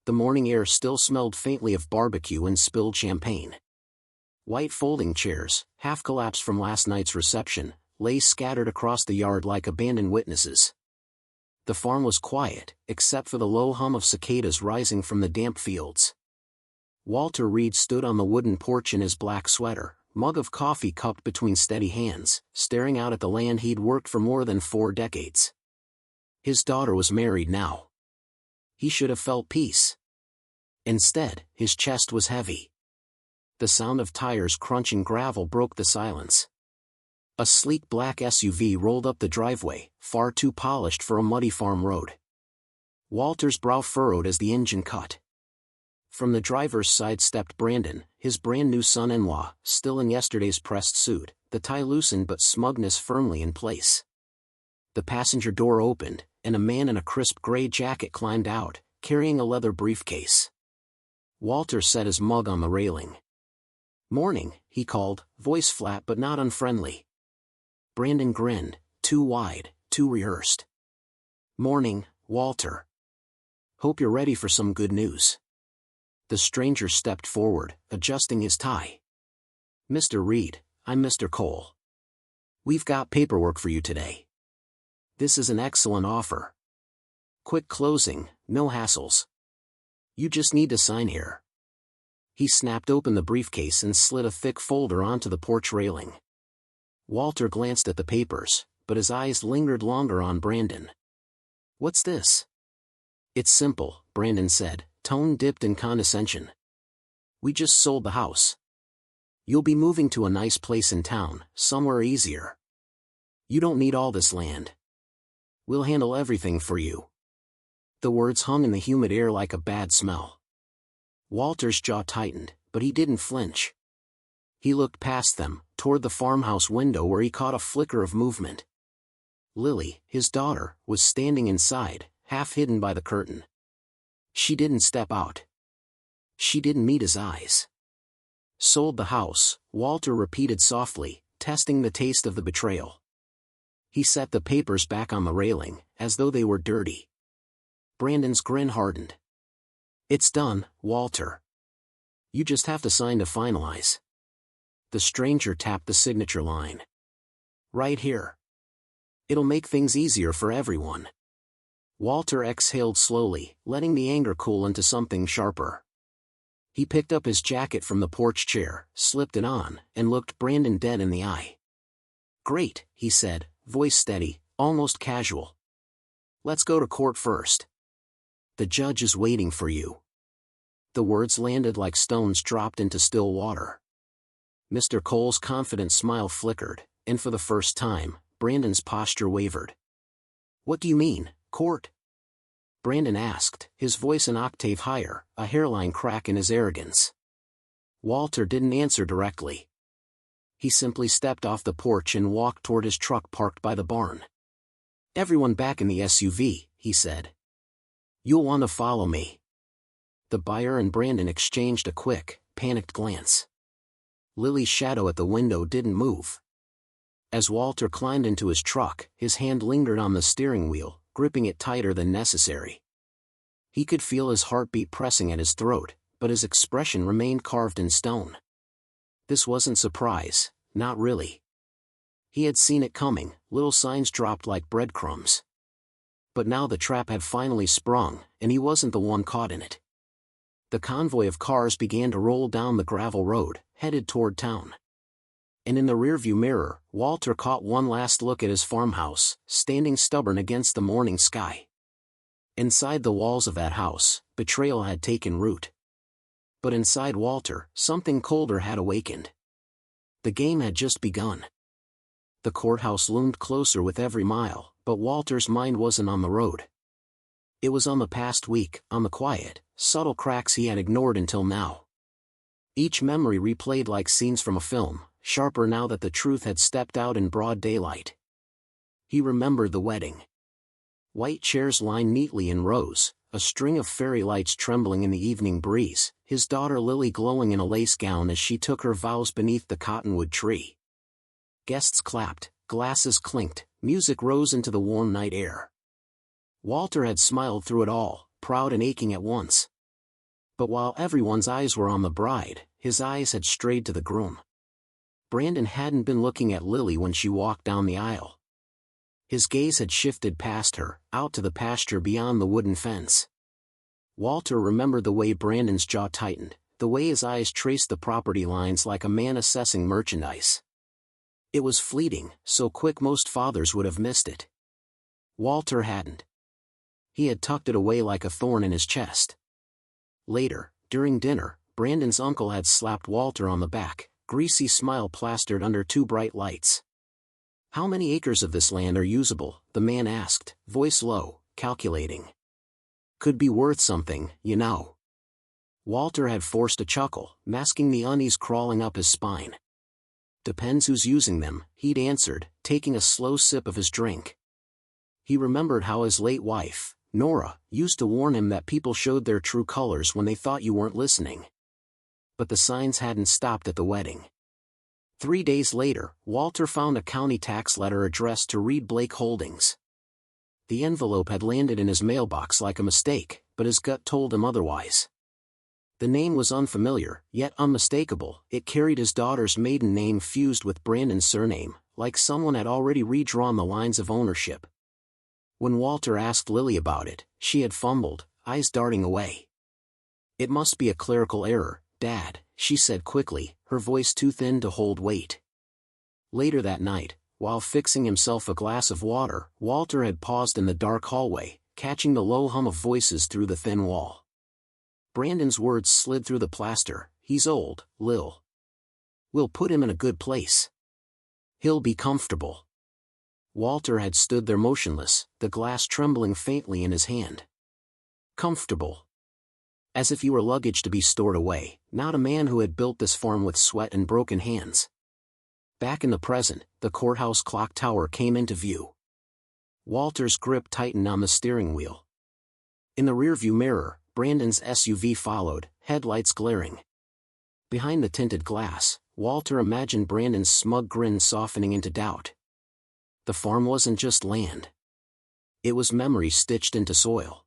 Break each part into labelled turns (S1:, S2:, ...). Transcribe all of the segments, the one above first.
S1: The morning air still smelled faintly of barbecue and spilled champagne. White folding chairs, half collapsed from last night's reception, lay scattered across the yard like abandoned witnesses. The farm was quiet, except for the low hum of cicadas rising from the damp fields. Walter Reed stood on the wooden porch in his black sweater, mug of coffee cupped between steady hands, staring out at the land he'd worked for more than 4 decades. His daughter was married now. He should have felt peace. Instead, his chest was heavy. The sound of tires crunching gravel broke the silence. A sleek black SUV rolled up the driveway, far too polished for a muddy farm road. Walter's brow furrowed as the engine cut. From the driver's side stepped Brandon, his brand-new son-in-law, still in yesterday's pressed suit, the tie loosened but smugness firmly in place. The passenger door opened, and a man in a crisp gray jacket climbed out, carrying a leather briefcase. Walter set his mug on the railing. "Morning," he called, voice flat but not unfriendly. Brandon grinned, too wide, too rehearsed. "Morning, Walter. Hope you're ready for some good news." The stranger stepped forward, adjusting his tie. "Mr. Reed, I'm Mr. Cole. We've got paperwork for you today. This is an excellent offer. Quick closing, no hassles. You just need to sign here." He snapped open the briefcase and slid a thick folder onto the porch railing. Walter glanced at the papers, but his eyes lingered longer on Brandon. "What's this?" "It's simple," Brandon said, tone dipped in condescension. "We just sold the house. You'll be moving to a nice place in town, somewhere easier. You don't need all this land. We'll handle everything for you." The words hung in the humid air like a bad smell. Walter's jaw tightened, but he didn't flinch. He looked past them, toward the farmhouse window where he caught a flicker of movement. Lily, his daughter, was standing inside, half hidden by the curtain. She didn't step out. She didn't meet his eyes. "Sold the house," Walter repeated softly, testing the taste of the betrayal. He set the papers back on the railing, as though they were dirty. Brandon's grin hardened. "It's done, Walter. You just have to sign to finalize." The stranger tapped the signature line. "Right here. It'll make things easier for everyone." Walter exhaled slowly, letting the anger cool into something sharper. He picked up his jacket from the porch chair, slipped it on, and looked Brandon dead in the eye. "Great," he said, voice steady, almost casual. "Let's go to court first. The judge is waiting for you." The words landed like stones dropped into still water. Mr. Cole's confident smile flickered, and for the first time, Brandon's posture wavered. "What do you mean, court?" Brandon asked, his voice an octave higher, a hairline crack in his arrogance. Walter didn't answer directly. He simply stepped off the porch and walked toward his truck parked by the barn. "Everyone back in the SUV," he said. "You'll want to follow me." The buyer and Brandon exchanged a quick, panicked glance. Lily's shadow at the window didn't move. As Walter climbed into his truck, his hand lingered on the steering wheel, gripping it tighter than necessary. He could feel his heartbeat pressing at his throat, but his expression remained carved in stone. This wasn't surprise, not really. He had seen it coming, little signs dropped like breadcrumbs. But now the trap had finally sprung, and he wasn't the one caught in it. The convoy of cars began to roll down the gravel road, headed toward town. And in the rearview mirror, Walter caught one last look at his farmhouse, standing stubborn against the morning sky. Inside the walls of that house, betrayal had taken root. But inside Walter, something colder had awakened. The game had just begun. The courthouse loomed closer with every mile, but Walter's mind wasn't on the road. It was on the past week, on the quiet, subtle cracks he had ignored until now. Each memory replayed like scenes from a film, sharper now that the truth had stepped out in broad daylight. He remembered the wedding. White chairs lined neatly in rows, a string of fairy lights trembling in the evening breeze, his daughter Lily glowing in a lace gown as she took her vows beneath the cottonwood tree. Guests clapped, glasses clinked, music rose into the warm night air. Walter had smiled through it all, proud and aching at once. But while everyone's eyes were on the bride, his eyes had strayed to the groom. Brandon hadn't been looking at Lily when she walked down the aisle. His gaze had shifted past her, out to the pasture beyond the wooden fence. Walter remembered the way Brandon's jaw tightened, the way his eyes traced the property lines like a man assessing merchandise. It was fleeting, so quick most fathers would have missed it. Walter hadn't. He had tucked it away like a thorn in his chest. Later, during dinner, Brandon's uncle had slapped Walter on the back, greasy smile plastered under two bright lights. "How many acres of this land are usable?" the man asked, voice low, calculating. "Could be worth something, you know." Walter had forced a chuckle, masking the unease crawling up his spine. "Depends who's using them," he'd answered, taking a slow sip of his drink. He remembered how his late wife, Nora, used to warn him that people showed their true colors when they thought you weren't listening. But the signs hadn't stopped at the wedding. 3 days later, Walter found a county tax letter addressed to Reed Blake Holdings. The envelope had landed in his mailbox like a mistake, but his gut told him otherwise. The name was unfamiliar, yet unmistakable. It carried his daughter's maiden name fused with Brandon's surname, like someone had already redrawn the lines of ownership. When Walter asked Lily about it, she had fumbled, eyes darting away. "It must be a clerical error, Dad," she said quickly, her voice too thin to hold weight. Later that night, while fixing himself a glass of water, Walter had paused in the dark hallway, catching the low hum of voices through the thin wall. Brandon's words slid through the plaster. "He's old, Lil. We'll put him in a good place. He'll be comfortable." Walter had stood there motionless, the glass trembling faintly in his hand. Comfortable. As if he were luggage to be stored away, not a man who had built this farm with sweat and broken hands. Back in the present, the courthouse clock tower came into view. Walter's grip tightened on the steering wheel. In the rearview mirror, Brandon's SUV followed, headlights glaring. Behind the tinted glass, Walter imagined Brandon's smug grin softening into doubt. The farm wasn't just land. It was memory stitched into soil.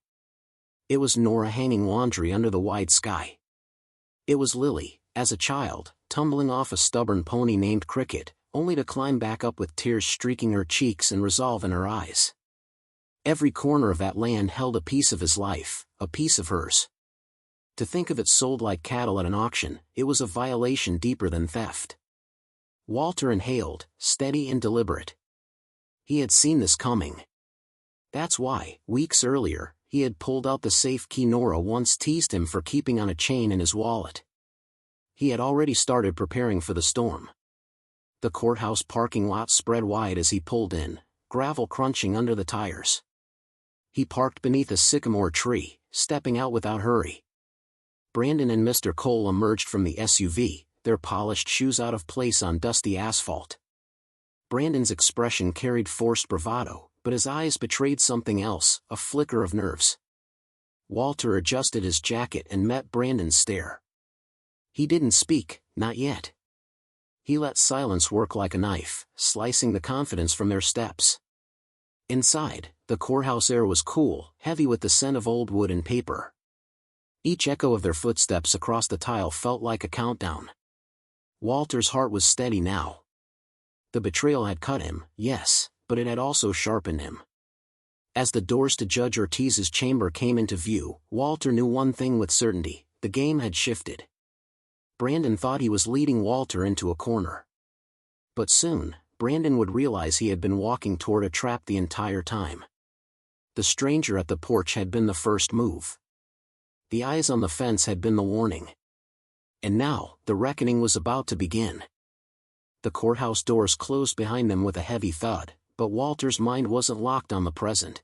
S1: It was Nora hanging laundry under the wide sky. It was Lily, as a child, tumbling off a stubborn pony named Cricket, only to climb back up with tears streaking her cheeks and resolve in her eyes. Every corner of that land held a piece of his life, a piece of hers. To think of it sold like cattle at an auction, it was a violation deeper than theft. Walter inhaled, steady and deliberate. He had seen this coming. That's why, weeks earlier, he had pulled out the safe key Nora once teased him for keeping on a chain in his wallet. He had already started preparing for the storm. The courthouse parking lot spread wide as he pulled in, gravel crunching under the tires. He parked beneath a sycamore tree, stepping out without hurry. Brandon and Mr. Cole emerged from the SUV, their polished shoes out of place on dusty asphalt. Brandon's expression carried forced bravado, but his eyes betrayed something else, a flicker of nerves. Walter adjusted his jacket and met Brandon's stare. He didn't speak, not yet. He let silence work like a knife, slicing the confidence from their steps. Inside, the courthouse air was cool, heavy with the scent of old wood and paper. Each echo of their footsteps across the tile felt like a countdown. Walter's heart was steady now. The betrayal had cut him, yes, but it had also sharpened him. As the doors to Judge Ortiz's chamber came into view, Walter knew one thing with certainty: the game had shifted. Brandon thought he was leading Walter into a corner. But soon, Brandon would realize he had been walking toward a trap the entire time. The stranger at the porch had been the first move. The eyes on the fence had been the warning. And now, the reckoning was about to begin. The courthouse doors closed behind them with a heavy thud, but Walter's mind wasn't locked on the present.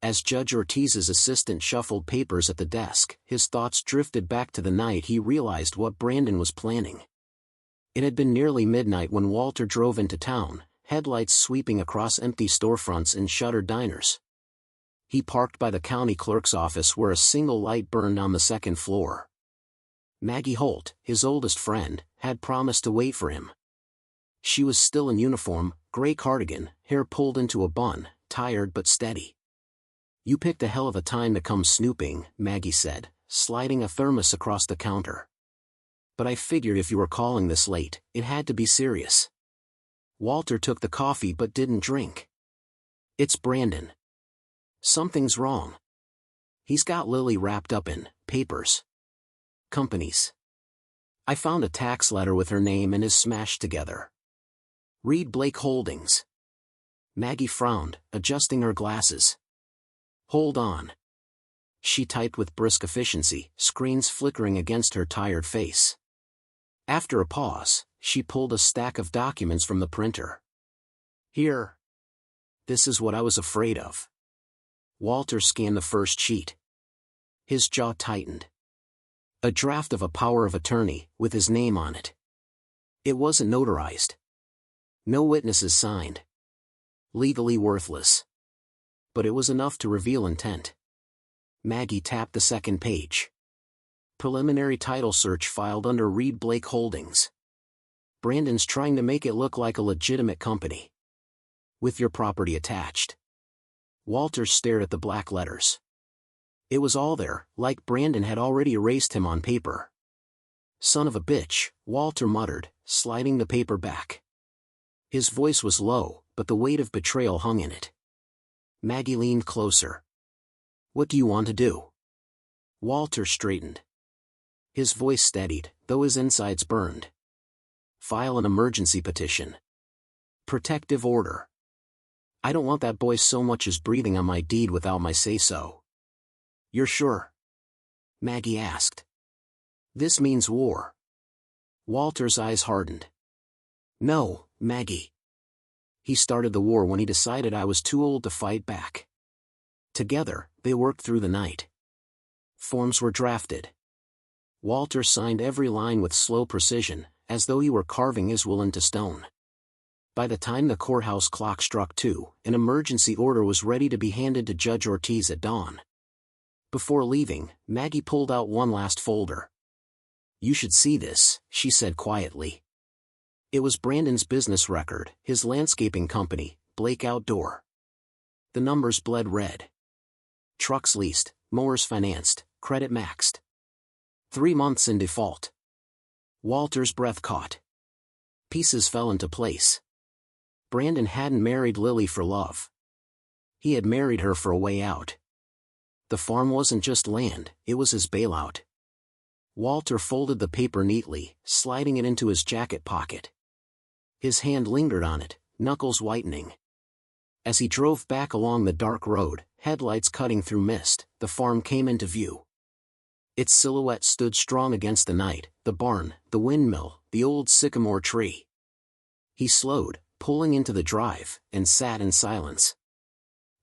S1: As Judge Ortiz's assistant shuffled papers at the desk, his thoughts drifted back to the night he realized what Brandon was planning. It had been nearly midnight when Walter drove into town, headlights sweeping across empty storefronts and shuttered diners. He parked by the county clerk's office where a single light burned on the second floor. Maggie Holt, his oldest friend, had promised to wait for him. She was still in uniform, gray cardigan, hair pulled into a bun, tired but steady. "You picked a hell of a time to come snooping," Maggie said, sliding a thermos across the counter. "But I figured if you were calling this late, it had to be serious." Walter took the coffee but didn't drink. "It's Brandon. Something's wrong. He's got Lily wrapped up in papers. Companies. I found a tax letter with her name and is smashed together. Reed Blake Holdings." Maggie frowned, adjusting her glasses. "Hold on." She typed with brisk efficiency, screens flickering against her tired face. After a pause, she pulled a stack of documents from the printer. "Here. This is what I was afraid of." Walter scanned the first sheet. His jaw tightened. A draft of a power of attorney, with his name on it. It wasn't notarized. No witnesses signed. Legally worthless. But it was enough to reveal intent. Maggie tapped the second page. Preliminary title search filed under Reed Blake Holdings. Brandon's trying to make it look like a legitimate company. With your property attached. Walter stared at the black letters. It was all there, like Brandon had already erased him on paper. "Son of a bitch," Walter muttered, sliding the paper back. His voice was low, but the weight of betrayal hung in it. Maggie leaned closer. "What do you want to do?" Walter straightened. His voice steadied, though his insides burned. "File an emergency petition. Protective order. I don't want that boy so much as breathing on my deed without my say-so." "You're sure?" Maggie asked. "This means war." Walter's eyes hardened. "No, Maggie. He started the war when he decided I was too old to fight back." Together, they worked through the night. Forms were drafted. Walter signed every line with slow precision, as though he were carving his will into stone. By the time the courthouse clock struck 2, an emergency order was ready to be handed to Judge Ortiz at dawn. Before leaving, Maggie pulled out one last folder. "You should see this," she said quietly. It was Brandon's business record, his landscaping company, Blake Outdoor. The numbers bled red. Trucks leased, mowers financed, credit maxed. 3 months in default. Walter's breath caught. Pieces fell into place. Brandon hadn't married Lily for love. He had married her for a way out. The farm wasn't just land, it was his bailout. Walter folded the paper neatly, sliding it into his jacket pocket. His hand lingered on it, knuckles whitening. As he drove back along the dark road, headlights cutting through mist, the farm came into view. Its silhouette stood strong against the night, the barn, the windmill, the old sycamore tree. He slowed, pulling into the drive, and sat in silence.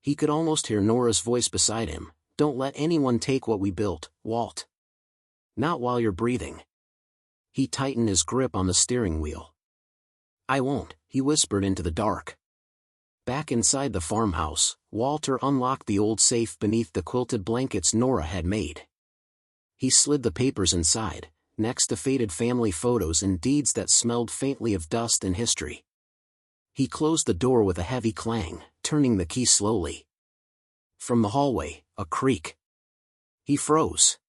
S1: He could almost hear Nora's voice beside him. "Don't let anyone take what we built, Walt. Not while you're breathing." He tightened his grip on the steering wheel. "I won't," he whispered into the dark. Back inside the farmhouse, Walter unlocked the old safe beneath the quilted blankets Nora had made. He slid the papers inside, next to faded family photos and deeds that smelled faintly of dust and history. He closed the door with a heavy clang, turning the key slowly. From the hallway, a creak. He froze.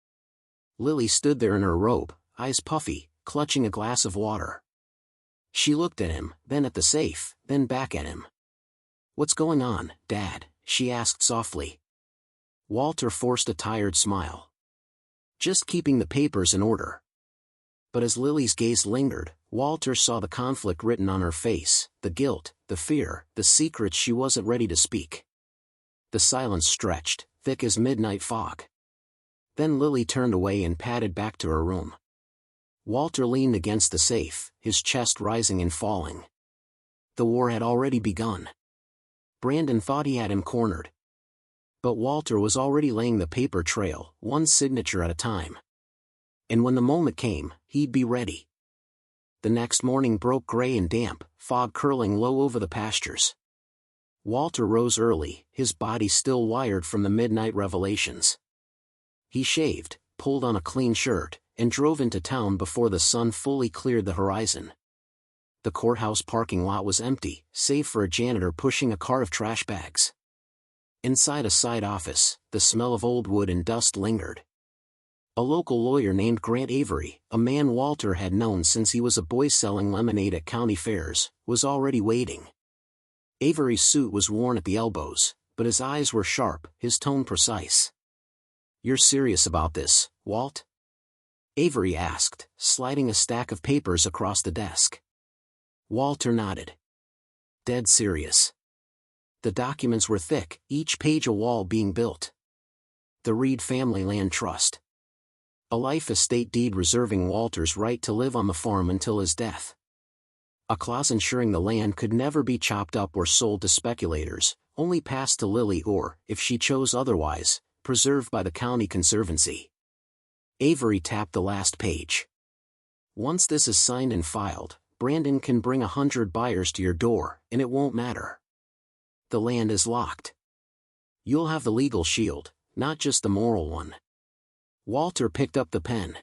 S1: Lily stood there in her robe, eyes puffy, clutching a glass of water. She looked at him, then at the safe, then back at him. "What's going on, Dad?" she asked softly. Walter forced a tired smile. "Just keeping the papers in order." But as Lily's gaze lingered, Walter saw the conflict written on her face, the guilt, the fear, the secrets she wasn't ready to speak. The silence stretched, thick as midnight fog. Then Lily turned away and padded back to her room. Walter leaned against the safe, his chest rising and falling. The war had already begun. Brandon thought he had him cornered. But Walter was already laying the paper trail, one signature at a time. And when the moment came, he'd be ready. The next morning broke gray and damp, fog curling low over the pastures. Walter rose early, his body still wired from the midnight revelations. He shaved, pulled on a clean shirt, and drove into town before the sun fully cleared the horizon. The courthouse parking lot was empty, save for a janitor pushing a car of trash bags. Inside a side office, the smell of old wood and dust lingered. A local lawyer named Grant Avery, a man Walter had known since he was a boy selling lemonade at county fairs, was already waiting. Avery's suit was worn at the elbows, but his eyes were sharp, his tone precise. "You're serious about this, Walt?" Avery asked, sliding a stack of papers across the desk. Walter nodded. "Dead serious." The documents were thick, each page a wall being built. The Reed Family Land Trust. A life estate deed reserving Walter's right to live on the farm until his death. A clause ensuring the land could never be chopped up or sold to speculators, only passed to Lily or, if she chose otherwise, preserved by the county conservancy. Avery tapped the last page. "Once this is signed and filed, Brandon can bring 100 buyers to your door, and it won't matter. The land is locked. You'll have the legal shield, not just the moral one." Walter picked up the pen.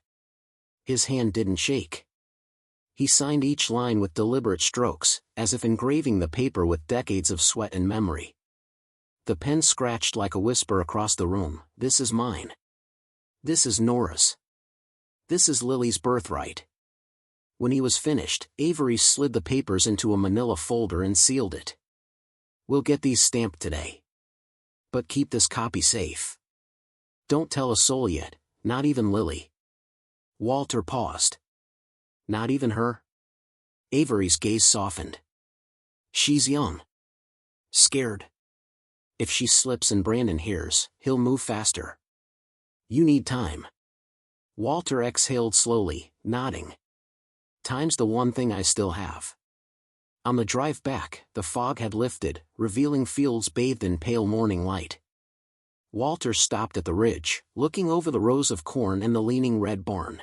S1: His hand didn't shake. He signed each line with deliberate strokes, as if engraving the paper with decades of sweat and memory. The pen scratched like a whisper across the room. "This is mine. This is Nora's. This is Lily's birthright." When he was finished, Avery slid the papers into a manila folder and sealed it. "We'll get these stamped today. But keep this copy safe. Don't tell a soul yet, not even Lily." Walter paused. "Not even her?" Avery's gaze softened. "She's young. Scared. If she slips and Brandon hears, he'll move faster. You need time." Walter exhaled slowly, nodding. "Time's the one thing I still have." On the drive back, the fog had lifted, revealing fields bathed in pale morning light. Walter stopped at the ridge, looking over the rows of corn and the leaning red barn.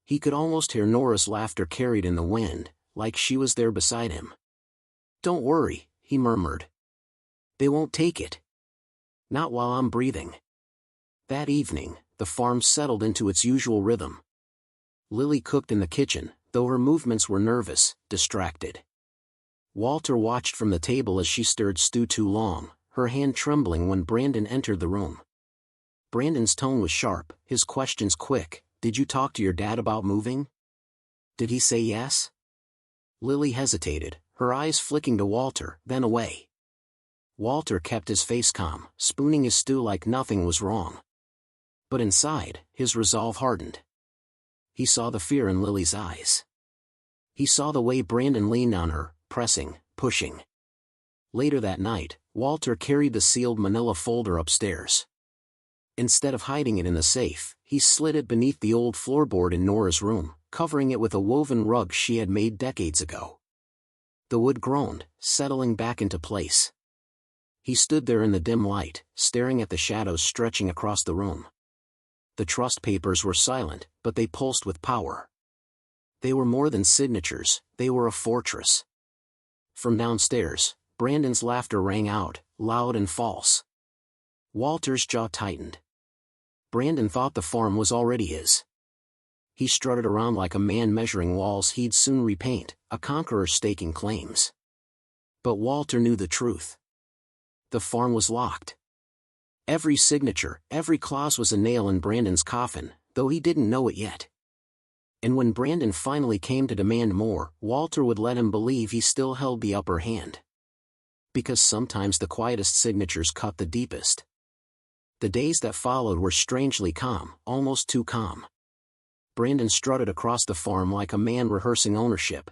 S1: He could almost hear Nora's laughter carried in the wind, like she was there beside him. "Don't worry," he murmured. "They won't take it. Not while I'm breathing." That evening, the farm settled into its usual rhythm. Lily cooked in the kitchen, though her movements were nervous, distracted. Walter watched from the table as she stirred stew too long, her hand trembling when Brandon entered the room. Brandon's tone was sharp, his questions quick. "Did you talk to your dad about moving? Did he say yes?" Lily hesitated, her eyes flicking to Walter, then away. Walter kept his face calm, spooning his stew like nothing was wrong. But inside, his resolve hardened. He saw the fear in Lily's eyes. He saw the way Brandon leaned on her, pressing, pushing. Later that night, Walter carried the sealed manila folder upstairs. Instead of hiding it in the safe, he slid it beneath the old floorboard in Nora's room, covering it with a woven rug she had made decades ago. The wood groaned, settling back into place. He stood there in the dim light, staring at the shadows stretching across the room. The trust papers were silent, but they pulsed with power. They were more than signatures, they were a fortress. From downstairs, Brandon's laughter rang out, loud and false. Walter's jaw tightened. Brandon thought the farm was already his. He strutted around like a man measuring walls he'd soon repaint, a conqueror staking claims. But Walter knew the truth. The farm was locked. Every signature, every clause was a nail in Brandon's coffin, though he didn't know it yet. And when Brandon finally came to demand more, Walter would let him believe he still held the upper hand. Because sometimes the quietest signatures cut the deepest. The days that followed were strangely calm, almost too calm. Brandon strutted across the farm like a man rehearsing ownership.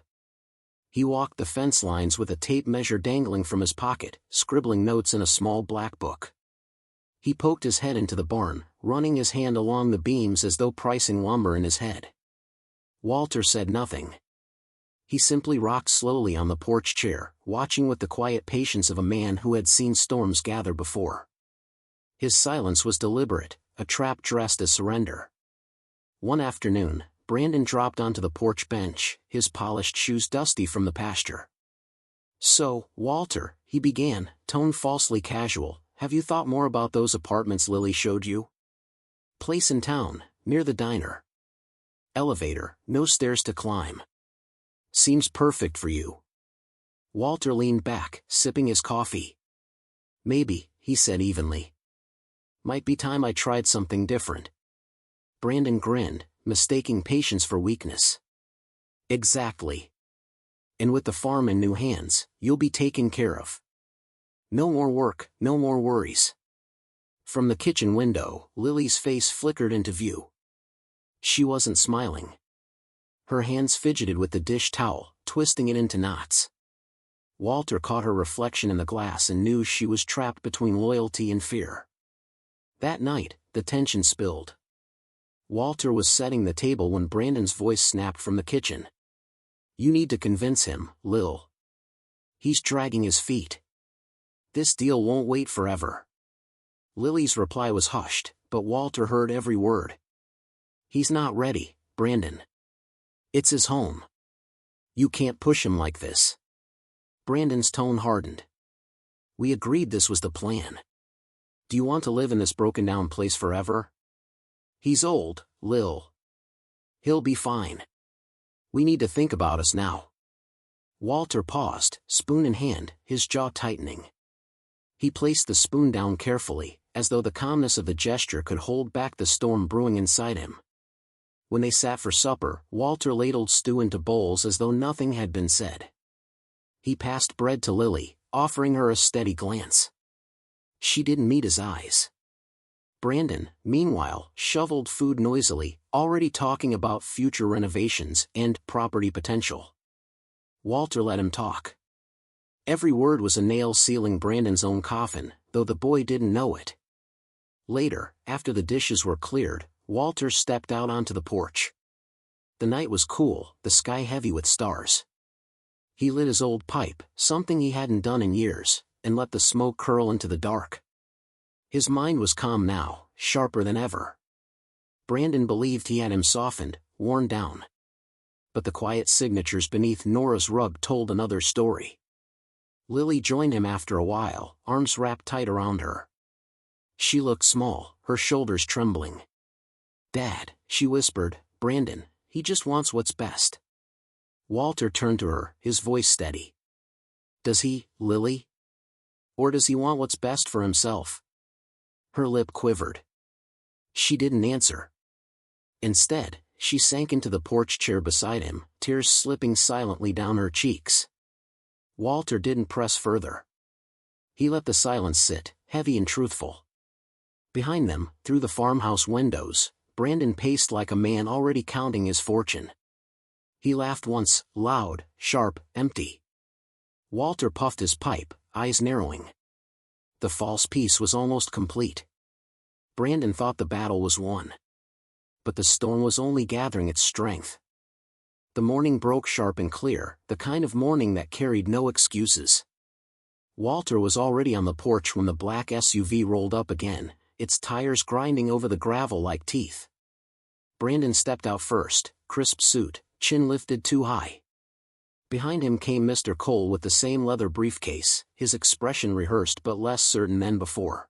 S1: He walked the fence lines with a tape measure dangling from his pocket, scribbling notes in a small black book. He poked his head into the barn, running his hand along the beams as though pricing lumber in his head. Walter said nothing. He simply rocked slowly on the porch chair, watching with the quiet patience of a man who had seen storms gather before. His silence was deliberate, a trap dressed as surrender. One afternoon, Brandon dropped onto the porch bench, his polished shoes dusty from the pasture. "So, Walter," he began, tone falsely casual, "have you thought more about those apartments Lily showed you? Place in town, near the diner. Elevator, no stairs to climb. Seems perfect for you." Walter leaned back, sipping his coffee. "Maybe," he said evenly. "Might be time I tried something different." Brandon grinned, mistaking patience for weakness. Exactly. And with the farm in new hands, you'll be taken care of. No more work, no more worries. From the kitchen window, Lily's face flickered into view. She wasn't smiling. Her hands fidgeted with the dish towel, twisting it into knots. Walter caught her reflection in the glass and knew she was trapped between loyalty and fear. That night, the tension spilled. Walter was setting the table when Brandon's voice snapped from the kitchen. You need to convince him, Lil. He's dragging his feet. This deal won't wait forever. Lily's reply was hushed, but Walter heard every word. He's not ready, Brandon. It's his home. You can't push him like this. Brandon's tone hardened. We agreed this was the plan. Do you want to live in this broken-down place forever? He's old, Lil. He'll be fine. We need to think about us now. Walter paused, spoon in hand, his jaw tightening. He placed the spoon down carefully, as though the calmness of the gesture could hold back the storm brewing inside him. When they sat for supper, Walter ladled stew into bowls as though nothing had been said. He passed bread to Lily, offering her a steady glance. She didn't meet his eyes. Brandon, meanwhile, shoveled food noisily, already talking about future renovations and property potential. Walter let him talk. Every word was a nail sealing Brandon's own coffin, though the boy didn't know it. Later, after the dishes were cleared, Walter stepped out onto the porch. The night was cool, the sky heavy with stars. He lit his old pipe, something he hadn't done in years, and let the smoke curl into the dark. His mind was calm now, sharper than ever. Brandon believed he had him softened, worn down. But the quiet signatures beneath Nora's rug told another story. Lily joined him after a while, arms wrapped tight around her. She looked small, her shoulders trembling. Dad, she whispered, Brandon, he just wants what's best. Walter turned to her, his voice steady. Does he, Lily? Or does he want what's best for himself? Her lip quivered. She didn't answer. Instead, she sank into the porch chair beside him, tears slipping silently down her cheeks. Walter didn't press further. He let the silence sit, heavy and truthful. Behind them, through the farmhouse windows, Brandon paced like a man already counting his fortune. He laughed once, loud, sharp, empty. Walter puffed his pipe, eyes narrowing. The false peace was almost complete. Brandon thought the battle was won. But the storm was only gathering its strength. The morning broke sharp and clear, the kind of morning that carried no excuses. Walter was already on the porch when the black SUV rolled up again, its tires grinding over the gravel like teeth. Brandon stepped out first, crisp suit, chin lifted too high. Behind him came Mr. Cole with the same leather briefcase, his expression rehearsed but less certain than before.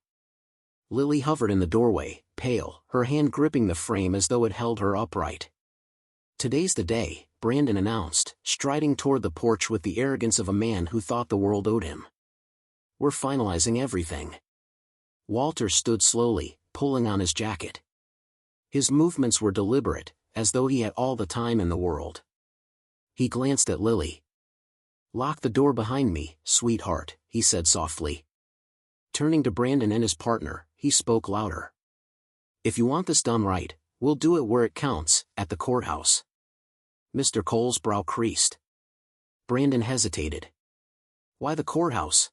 S1: Lily hovered in the doorway, pale, her hand gripping the frame as though it held her upright. Today's the day, Brandon announced, striding toward the porch with the arrogance of a man who thought the world owed him. We're finalizing everything. Walter stood slowly, pulling on his jacket. His movements were deliberate, as though he had all the time in the world. He glanced at Lily. Lock the door behind me, sweetheart, he said softly. Turning to Brandon and his partner, he spoke louder. If you want this done right, we'll do it where it counts, at the courthouse. Mr. Cole's brow creased. Brandon hesitated. Why the courthouse?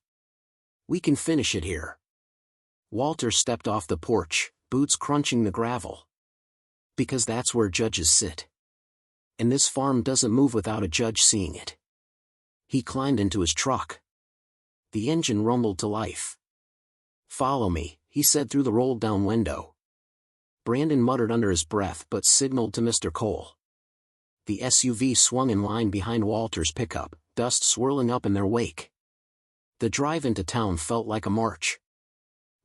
S1: We can finish it here. Walter stepped off the porch, boots crunching the gravel. Because that's where judges sit. And this farm doesn't move without a judge seeing it. He climbed into his truck. The engine rumbled to life. Follow me, he said through the rolled-down window. Brandon muttered under his breath but signaled to Mr. Cole. The SUV swung in line behind Walter's pickup, dust swirling up in their wake. The drive into town felt like a march.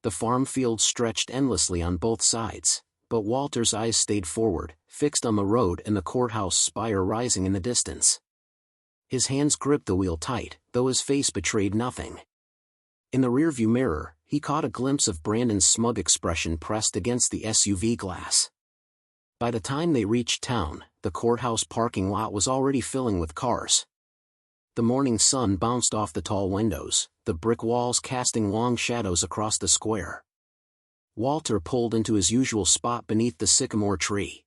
S1: The farm field stretched endlessly on both sides, but Walter's eyes stayed forward, fixed on the road and the courthouse spire rising in the distance. His hands gripped the wheel tight, though his face betrayed nothing. In the rearview mirror, he caught a glimpse of Brandon's smug expression pressed against the SUV glass. By the time they reached town, the courthouse parking lot was already filling with cars. The morning sun bounced off the tall windows, the brick walls casting long shadows across the square. Walter pulled into his usual spot beneath the sycamore tree.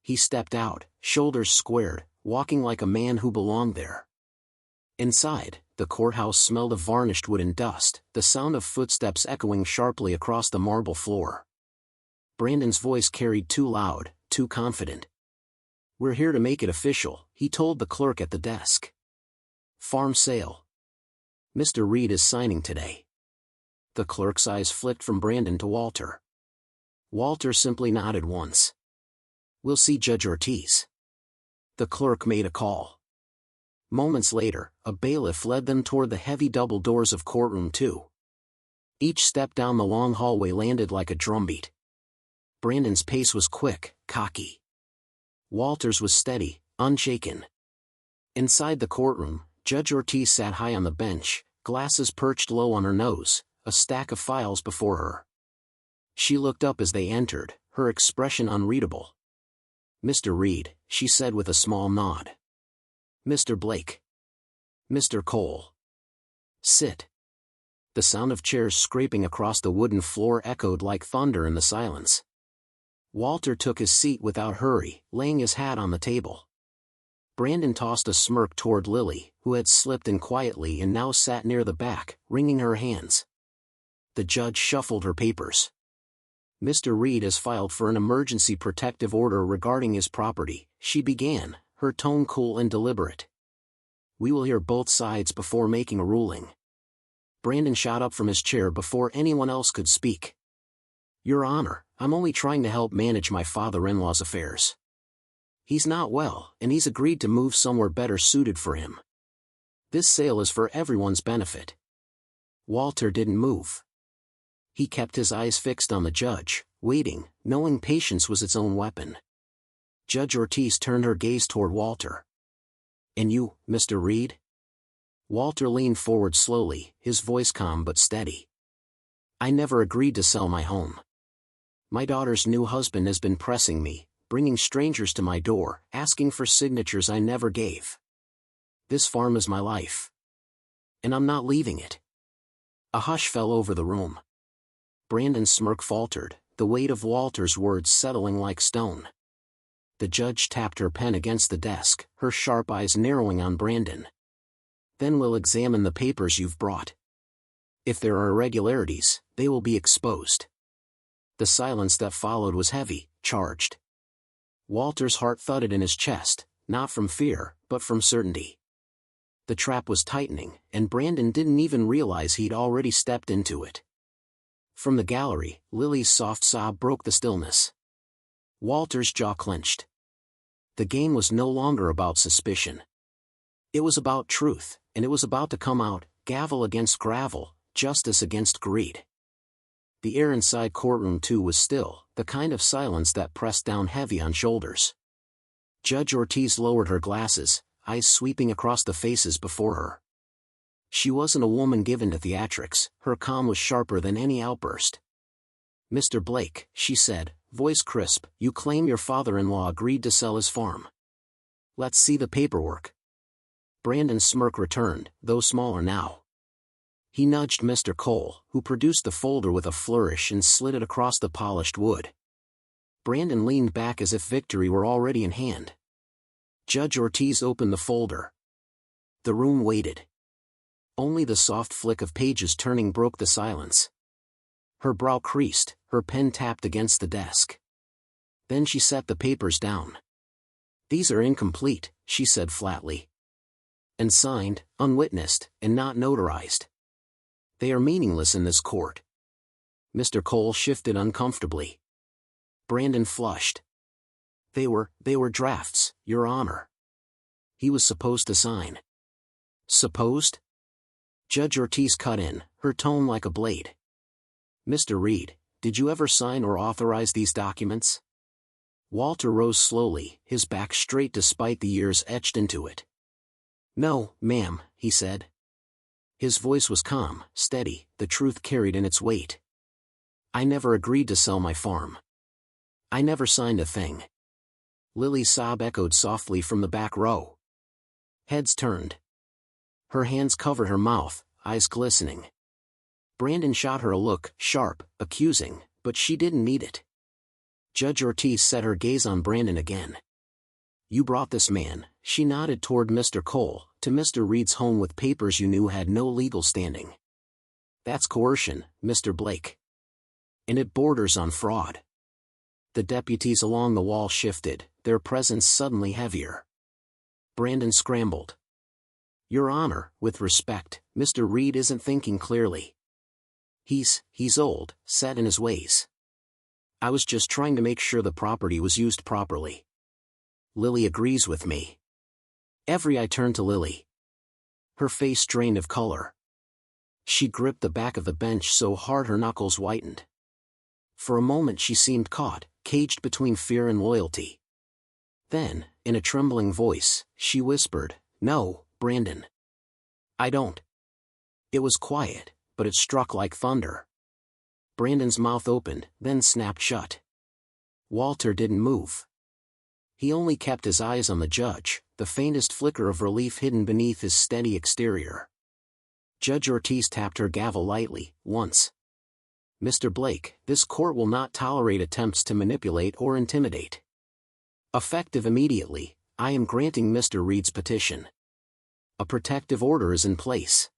S1: He stepped out, shoulders squared, walking like a man who belonged there. Inside, the courthouse smelled of varnished wood and dust, the sound of footsteps echoing sharply across the marble floor. Brandon's voice carried too loud, too confident. "We're here to make it official," he told the clerk at the desk. "Farm sale. Mr. Reed is signing today." The clerk's eyes flicked from Brandon to Walter. Walter simply nodded once. "We'll see Judge Ortiz." The clerk made a call. Moments later, a bailiff led them toward the heavy double doors of courtroom 2. Each step down the long hallway landed like a drumbeat. Brandon's pace was quick, cocky. Walter's was steady, unshaken. Inside the courtroom, Judge Ortiz sat high on the bench, glasses perched low on her nose, a stack of files before her. She looked up as they entered, her expression unreadable. "Mr. Reed," she said with a small nod. "Mr. Blake. Mr. Cole. Sit." The sound of chairs scraping across the wooden floor echoed like thunder in the silence. Walter took his seat without hurry, laying his hat on the table. Brandon tossed a smirk toward Lily, who had slipped in quietly and now sat near the back, wringing her hands. The judge shuffled her papers. "Mr. Reed has filed for an emergency protective order regarding his property," she began, her tone cool and deliberate. "We will hear both sides before making a ruling." Brandon shot up from his chair before anyone else could speak. "Your Honor, I'm only trying to help manage my father-in-law's affairs. He's not well, and he's agreed to move somewhere better suited for him. This sale is for everyone's benefit." Walter didn't move. He kept his eyes fixed on the judge, waiting, knowing patience was its own weapon. Judge Ortiz turned her gaze toward Walter. "And you, Mr. Reed?" Walter leaned forward slowly, his voice calm but steady. "I never agreed to sell my home. My daughter's new husband has been pressing me, bringing strangers to my door, asking for signatures I never gave. This farm is my life. And I'm not leaving it." A hush fell over the room. Brandon's smirk faltered, the weight of Walter's words settling like stone. The judge tapped her pen against the desk, her sharp eyes narrowing on Brandon. "Then we'll examine the papers you've brought. If there are irregularities, they will be exposed." The silence that followed was heavy, charged. Walter's heart thudded in his chest, not from fear, but from certainty. The trap was tightening, and Brandon didn't even realize he'd already stepped into it. From the gallery, Lily's soft sob broke the stillness. Walter's jaw clenched. The game was no longer about suspicion. It was about truth, and it was about to come out, gavel against gravel, justice against greed. The air inside courtroom 2 was still, the kind of silence that pressed down heavy on shoulders. Judge Ortiz lowered her glasses, eyes sweeping across the faces before her. She wasn't a woman given to theatrics, her calm was sharper than any outburst. "Mr. Blake," she said, voice crisp, "you claim your father-in-law agreed to sell his farm. Let's see the paperwork." Brandon's smirk returned, though smaller now. He nudged Mr. Cole, who produced the folder with a flourish and slid it across the polished wood. Brandon leaned back as if victory were already in hand. Judge Ortiz opened the folder. The room waited. Only the soft flick of pages turning broke the silence. Her brow creased, her pen tapped against the desk. Then she set the papers down. "These are incomplete," she said flatly. "And signed, unwitnessed, and not notarized. They are meaningless in this court." Mr. Cole shifted uncomfortably. Brandon flushed. They were drafts, Your Honor." He was supposed to sign. Supposed? Judge Ortiz cut in, her tone like a blade. "Mr. Reed, did you ever sign or authorize these documents?" Walter rose slowly, his back straight despite the years etched into it. "No, ma'am," he said. His voice was calm, steady, the truth carried in its weight. "I never agreed to sell my farm. I never signed a thing. Lily's sob echoed softly from the back row. Heads turned. Her hands covered her mouth, eyes glistening. Brandon shot her a look, sharp, accusing, but she didn't need it. Judge Ortiz set her gaze on Brandon again. You brought this man, she nodded toward Mr. Cole, to Mr. Reed's home with papers you knew had no legal standing. That's coercion, Mr. Blake. And it borders on fraud. The deputies along the wall shifted, their presence suddenly heavier. Brandon scrambled. Your Honor, with respect, Mr. Reed isn't thinking clearly. He's old, set in his ways. I was just trying to make sure the property was used properly. Lily agrees with me. Every eye turned to Lily. Her face drained of color. She gripped the back of the bench so hard her knuckles whitened. For a moment she seemed caught, caged between fear and loyalty. Then, in a trembling voice, she whispered, No, Brandon. I don't. It was quiet, but it struck like thunder. Brandon's mouth opened, then snapped shut. Walter didn't move. He only kept his eyes on the judge, the faintest flicker of relief hidden beneath his steady exterior. Judge Ortiz tapped her gavel lightly, once. Mr. Blake, this court will not tolerate attempts to manipulate or intimidate. Effective immediately, I am granting Mr. Reed's petition. A protective order is in place.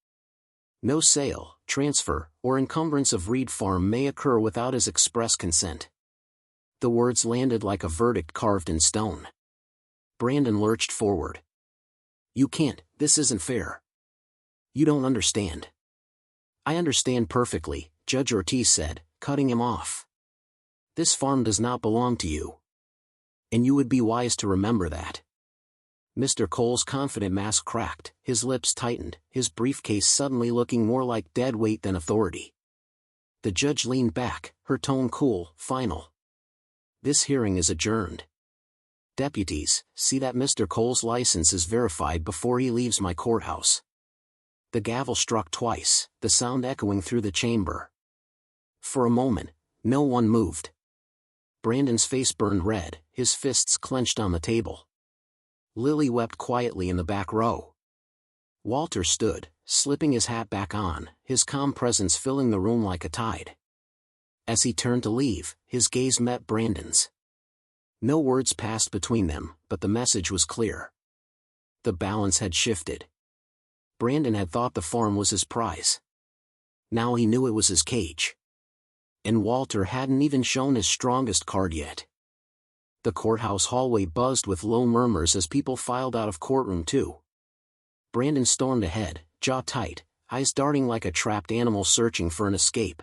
S1: No sale, transfer, or encumbrance of Reed Farm may occur without his express consent. The words landed like a verdict carved in stone. Brandon lurched forward. You can't, this isn't fair. You don't understand. I understand perfectly, Judge Ortiz said, cutting him off. This farm does not belong to you. And you would be wise to remember that. Mr. Cole's confident mask cracked, his lips tightened, his briefcase suddenly looking more like dead weight than authority. The judge leaned back, her tone cool, final. This hearing is adjourned. Deputies, see that Mr. Cole's license is verified before he leaves my courthouse. The gavel struck twice, the sound echoing through the chamber. For a moment, no one moved. Brandon's face burned red, his fists clenched on the table. Lily wept quietly in the back row. Walter stood, slipping his hat back on, his calm presence filling the room like a tide. As he turned to leave, his gaze met Brandon's. No words passed between them, but the message was clear. The balance had shifted. Brandon had thought the farm was his prize. Now he knew it was his cage. And Walter hadn't even shown his strongest card yet. The courthouse hallway buzzed with low murmurs as people filed out of courtroom 2. Brandon stormed ahead, jaw tight, eyes darting like a trapped animal searching for an escape.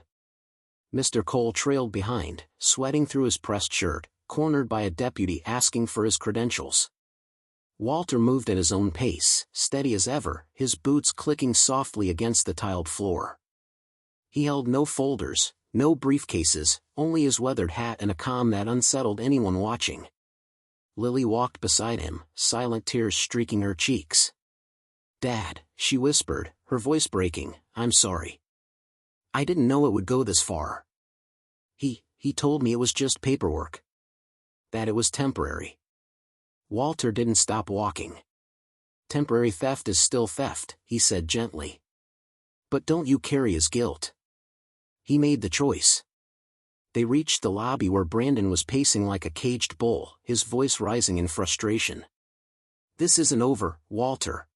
S1: Mr. Cole trailed behind, sweating through his pressed shirt, cornered by a deputy asking for his credentials. Walter moved at his own pace, steady as ever, his boots clicking softly against the tiled floor. He held no folders, no briefcases, only his weathered hat and a calm that unsettled anyone watching. Lily walked beside him, silent tears streaking her cheeks. Dad, she whispered, her voice breaking, I'm sorry. I didn't know it would go this far. He told me it was just paperwork. That it was temporary. Walter didn't stop walking. Temporary theft is still theft, he said gently. But don't you carry his guilt. He made the choice. They reached the lobby where Brandon was pacing like a caged bull, his voice rising in frustration. This isn't over, Walter.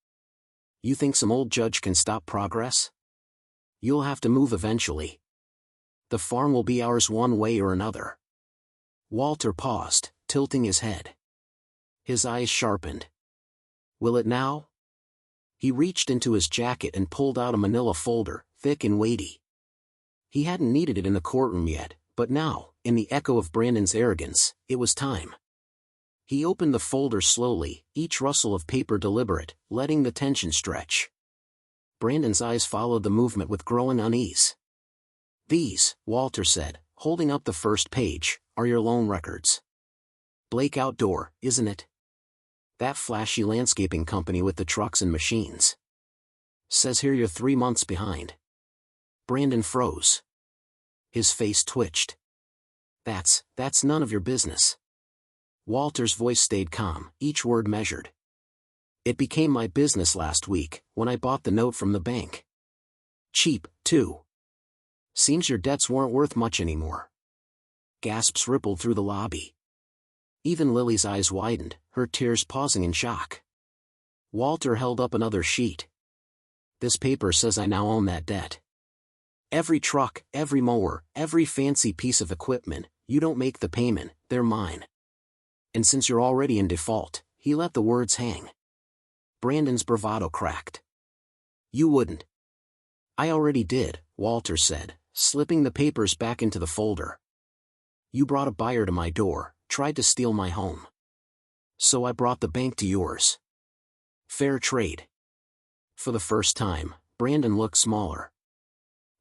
S1: You think some old judge can stop progress? You'll have to move eventually. The farm will be ours one way or another. Walter paused, tilting his head. His eyes sharpened. Will it now? He reached into his jacket and pulled out a manila folder, thick and weighty. He hadn't needed it in the courtroom yet, but now, in the echo of Brandon's arrogance, it was time. He opened the folder slowly, each rustle of paper deliberate, letting the tension stretch. Brandon's eyes followed the movement with growing unease. These, Walter said, holding up the first page, are your loan records. Blake Outdoor, isn't it? That flashy landscaping company with the trucks and machines. Says here you're 3 months behind. Brandon froze. His face twitched. That's none of your business. Walter's voice stayed calm, each word measured. It became my business last week, when I bought the note from the bank. Cheap, too. Seems your debts weren't worth much anymore. Gasps rippled through the lobby. Even Lily's eyes widened, her tears pausing in shock. Walter held up another sheet. This paper says I now own that debt. Every truck, every mower, every fancy piece of equipment, you don't make the payment, they're mine. And since you're already in default, he let the words hang. Brandon's bravado cracked. You wouldn't. I already did, Walter said, slipping the papers back into the folder. You brought a buyer to my door, tried to steal my home. So I brought the bank to yours. Fair trade. For the first time, Brandon looked smaller.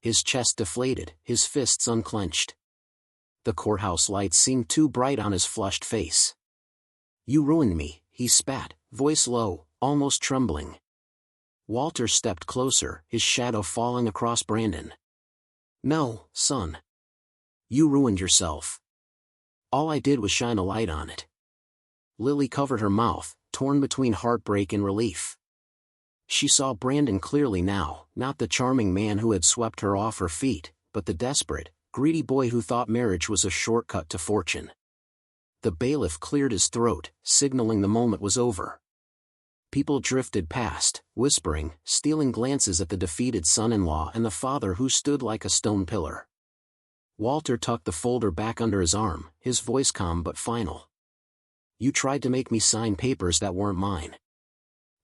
S1: His chest deflated, his fists unclenched. The courthouse lights seemed too bright on his flushed face. You ruined me, he spat, voice low, almost trembling. Walter stepped closer, his shadow falling across Brandon. No, son. You ruined yourself. All I did was shine a light on it. Lily covered her mouth, torn between heartbreak and relief. She saw Brandon clearly now, not the charming man who had swept her off her feet, but the desperate, greedy boy who thought marriage was a shortcut to fortune. The bailiff cleared his throat, signaling the moment was over. People drifted past, whispering, stealing glances at the defeated son-in-law and the father who stood like a stone pillar. Walter tucked the folder back under his arm, his voice calm but final. You tried to make me sign papers that weren't mine.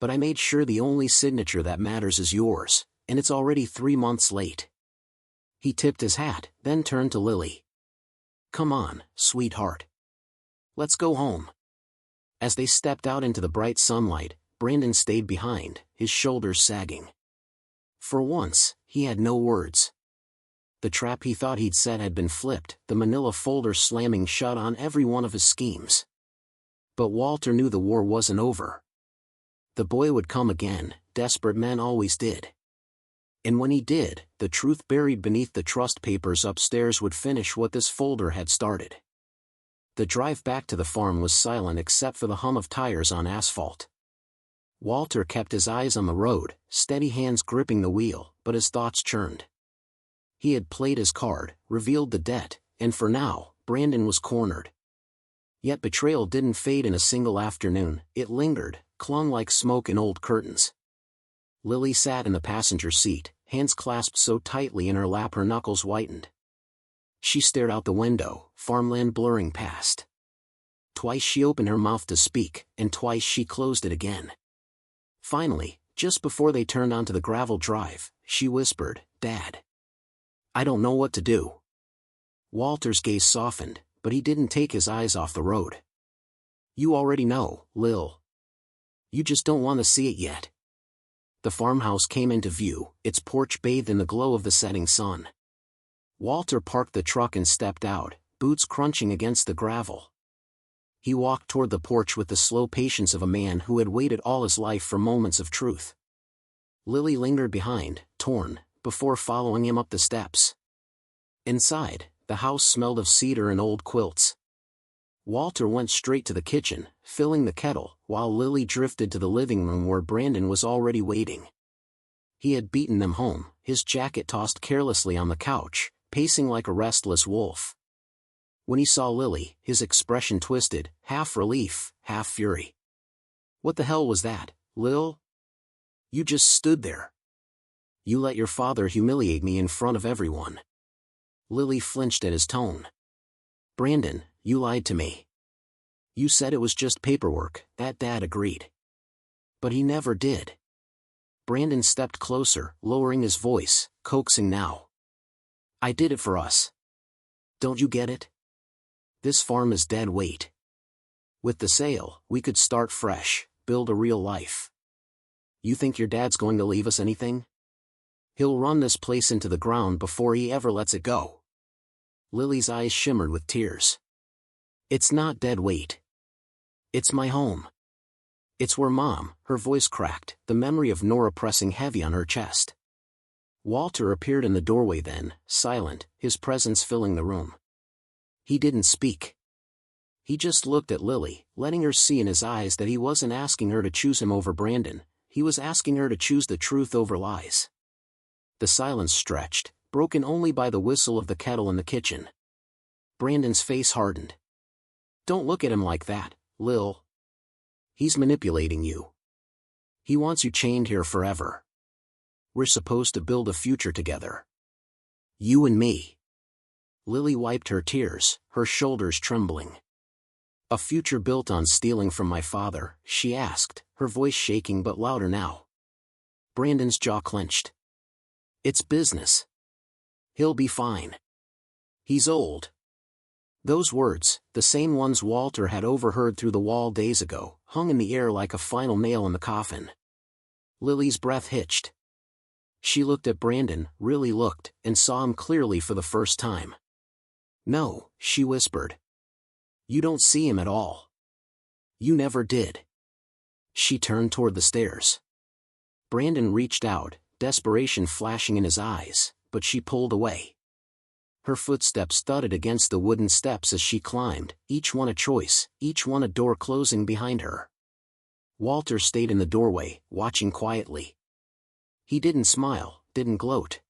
S1: But I made sure the only signature that matters is yours, and it's already 3 months late. He tipped his hat, then turned to Lily. Come on, sweetheart. Let's go home. As they stepped out into the bright sunlight, Brandon stayed behind, his shoulders sagging. For once, he had no words. The trap he thought he'd set had been flipped, the manila folder slamming shut on every one of his schemes. But Walter knew the war wasn't over. The boy would come again, desperate men always did. And when he did, the truth buried beneath the trust papers upstairs would finish what this folder had started. The drive back to the farm was silent except for the hum of tires on asphalt. Walter kept his eyes on the road, steady hands gripping the wheel, but his thoughts churned. He had played his card, revealed the debt, and for now, Brandon was cornered. Yet betrayal didn't fade in a single afternoon, it lingered, clung like smoke in old curtains. Lily sat in the passenger seat, hands clasped so tightly in her lap her knuckles whitened. She stared out the window, farmland blurring past. Twice she opened her mouth to speak, and twice she closed it again. Finally, just before they turned onto the gravel drive, she whispered, Dad. I don't know what to do. Walter's gaze softened, but he didn't take his eyes off the road. You already know, Lil. You just don't want to see it yet. The farmhouse came into view, its porch bathed in the glow of the setting sun. Walter parked the truck and stepped out, boots crunching against the gravel. He walked toward the porch with the slow patience of a man who had waited all his life for moments of truth. Lily lingered behind, torn, before following him up the steps. Inside, the house smelled of cedar and old quilts. Walter went straight to the kitchen, filling the kettle, while Lily drifted to the living room where Brandon was already waiting. He had beaten them home, his jacket tossed carelessly on the couch, pacing like a restless wolf. When he saw Lily, his expression twisted, half relief, half fury. What the hell was that, Lil? You just stood there. You let your father humiliate me in front of everyone. Lily flinched at his tone. Brandon, you lied to me. You said it was just paperwork, that Dad agreed. But he never did. Brandon stepped closer, lowering his voice, coaxing now. I did it for us. Don't you get it? This farm is dead weight. With the sale, we could start fresh, build a real life. You think your dad's going to leave us anything? He'll run this place into the ground before he ever lets it go. Lily's eyes shimmered with tears. It's not dead weight. It's my home. It's where Mom, her voice cracked, the memory of Nora pressing heavy on her chest. Walter appeared in the doorway then, silent, his presence filling the room. He didn't speak. He just looked at Lily, letting her see in his eyes that he wasn't asking her to choose him over Brandon, he was asking her to choose the truth over lies. The silence stretched, broken only by the whistle of the kettle in the kitchen. Brandon's face hardened. "Don't look at him like that, Lil. He's manipulating you. He wants you chained here forever. We're supposed to build a future together. You and me." Lily wiped her tears, her shoulders trembling. "A future built on stealing from my father?" she asked, her voice shaking but louder now. Brandon's jaw clenched. "It's business. He'll be fine. He's old." Those words, the same ones Walter had overheard through the wall days ago, hung in the air like a final nail in the coffin. Lily's breath hitched. She looked at Brandon, really looked, and saw him clearly for the first time. "No," she whispered. "You don't see him at all. You never did." She turned toward the stairs. Brandon reached out, desperation flashing in his eyes, but she pulled away. Her footsteps thudded against the wooden steps as she climbed, each one a choice, each one a door closing behind her. Walter stayed in the doorway, watching quietly. He didn't smile, didn't gloat.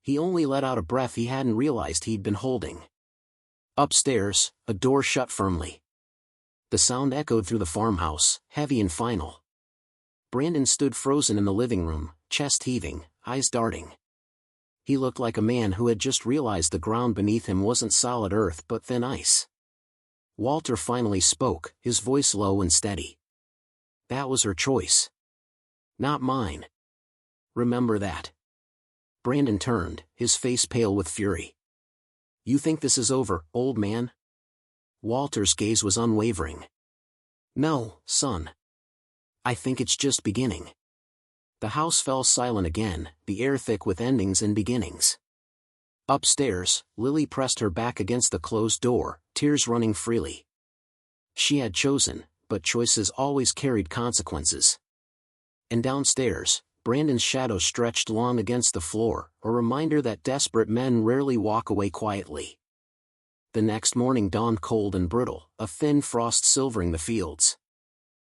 S1: He only let out a breath he hadn't realized he'd been holding. Upstairs, a door shut firmly. The sound echoed through the farmhouse, heavy and final. Brandon stood frozen in the living room, chest heaving, eyes darting. He looked like a man who had just realized the ground beneath him wasn't solid earth but thin ice. Walter finally spoke, his voice low and steady. "That was her choice. Not mine. Remember that." Brandon turned, his face pale with fury. "You think this is over, old man?" Walter's gaze was unwavering. "No, son. I think it's just beginning." The house fell silent again, the air thick with endings and beginnings. Upstairs, Lily pressed her back against the closed door, tears running freely. She had chosen, but choices always carried consequences. And downstairs, Brandon's shadow stretched long against the floor, a reminder that desperate men rarely walk away quietly. The next morning dawned cold and brittle, a thin frost silvering the fields.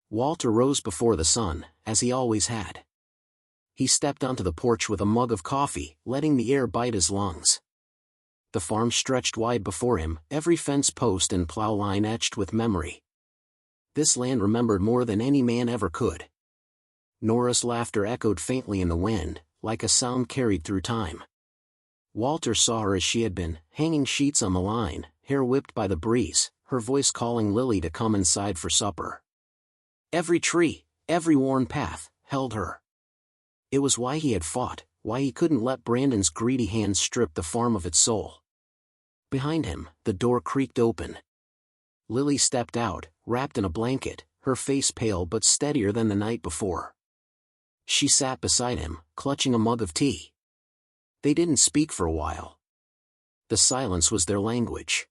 S1: Walter rose before the sun, as he always had. He stepped onto the porch with a mug of coffee, letting the air bite his lungs. The farm stretched wide before him, every fence post and plow line etched with memory. This land remembered more than any man ever could. Nora's laughter echoed faintly in the wind, like a sound carried through time. Walter saw her as she had been, hanging sheets on the line, hair whipped by the breeze, her voice calling Lily to come inside for supper. Every tree, every worn path, held her. It was why he had fought, why he couldn't let Brandon's greedy hands strip the farm of its soul. Behind him, the door creaked open. Lily stepped out, wrapped in a blanket, her face pale but steadier than the night before. She sat beside him, clutching a mug of tea. They didn't speak for a while. The silence was their language.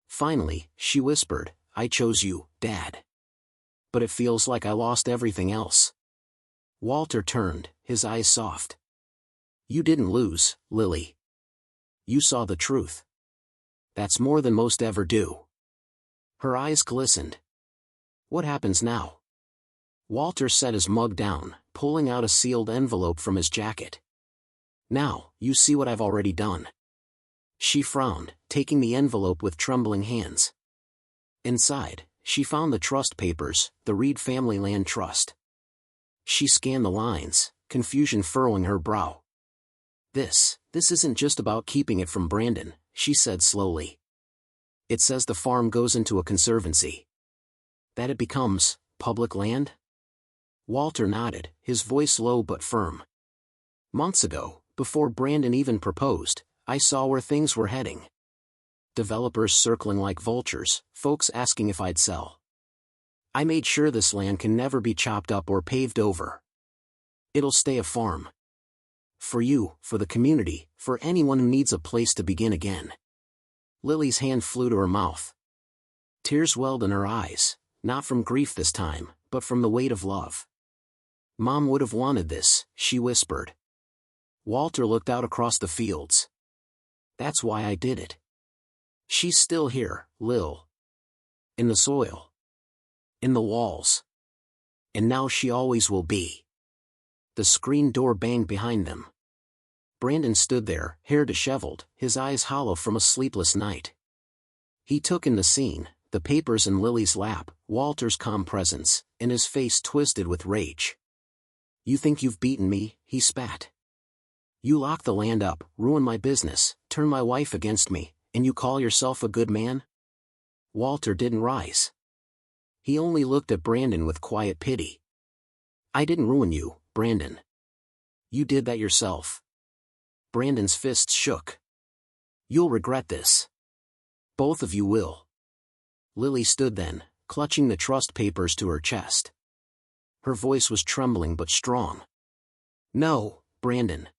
S1: Finally, she whispered, "I chose you, Dad. But it feels like I lost everything else." Walter turned, his eyes soft. "You didn't lose, Lily. You saw the truth. That's more than most ever do." Her eyes glistened. "What happens now?" Walter set his mug down, pulling out a sealed envelope from his jacket. "Now, you see what I've already done." She frowned, taking the envelope with trembling hands. Inside, she found the trust papers, the Reed Family Land Trust. She scanned the lines, confusion furrowing her brow. This isn't just about keeping it from Brandon," she said slowly. "It says the farm goes into a conservancy. That it becomes public land?" Walter nodded, his voice low but firm. "Months ago, before Brandon even proposed, I saw where things were heading. Developers circling like vultures, folks asking if I'd sell. I made sure this land can never be chopped up or paved over. It'll stay a farm. For you, for the community, for anyone who needs a place to begin again." Lily's hand flew to her mouth. Tears welled in her eyes, not from grief this time, but from the weight of love. "Mom would have wanted this," she whispered. Walter looked out across the fields. "That's why I did it. She's still here, Lil. In the soil. In the walls. And now she always will be. The screen door banged behind them. Brandon stood there, hair disheveled, his eyes hollow from a sleepless night. He took in the scene, the papers in Lily's lap, Walter's calm presence, and his face twisted with rage. "You think you've beaten me," he spat. "You lock the land up, ruin my business, turn my wife against me, and you call yourself a good man?" Walter didn't rise. He only looked at Brandon with quiet pity. "I didn't ruin you, Brandon. You did that yourself." Brandon's fists shook. "You'll regret this. Both of you will." Lily stood then, clutching the trust papers to her chest. Her voice was trembling but strong. "No, Brandon.